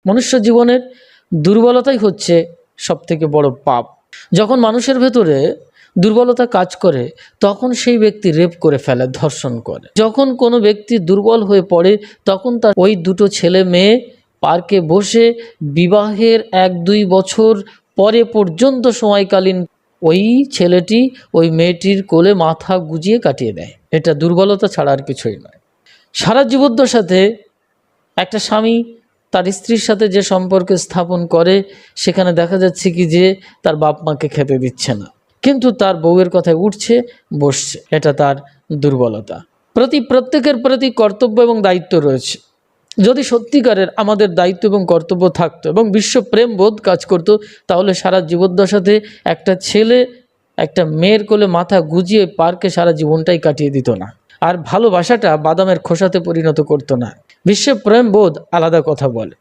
মনুষ্য জীবনের দুর্বলতাই হচ্ছে সবথেকে বড় পাপ। যখন মানুষের ভেতরে দুর্বলতা কাজ করে তখন সেই ব্যক্তি রেপ করে ফেলে, ধর্ষণ করে। যখন কোনো ব্যক্তি দুর্বল হয়ে পড়ে তখন তার ওই দুটো ছেলে মেয়ে পার্কে বসে বিবাহের 1-2 বছর পরে পর্যন্ত সময়কালীন ওই ছেলেটি ওই মেয়েটির কোলে মাথা গুজিয়ে কাটিয়ে দেয়। এটা দুর্বলতা ছাড়া আর কিছুই নয়। সারা জীবদ্দশাতে একটা স্বামী তার স্ত্রীর সাথে যে সম্পর্ক স্থাপন করে সেখানে দেখা যাচ্ছে কি যে তার বাপ মাকে খেতে দিচ্ছে না, কিন্তু তার বউয়ের কথায় উঠছে বসছে, এটা তার দুর্বলতা। প্রত্যেকের প্রতি কর্তব্য এবং দায়িত্ব রয়েছে। যদি সত্যিকারের আমাদের দায়িত্ব এবং কর্তব্য থাকতো এবং বিশ্বপ্রেম বোধ কাজ করতো, তাহলে সারা জীবদ্দশাতে একটা ছেলে একটা মেয়ের কোলে মাথা গুজিয়ে পার্কে সারা জীবনটাই কাটিয়ে দিত না, আর ভালোবাসাটা বাদামের খোসাতে পরিণত করতো না। বিশ্বপ্রেম বোধ আলাদা কথা বলে।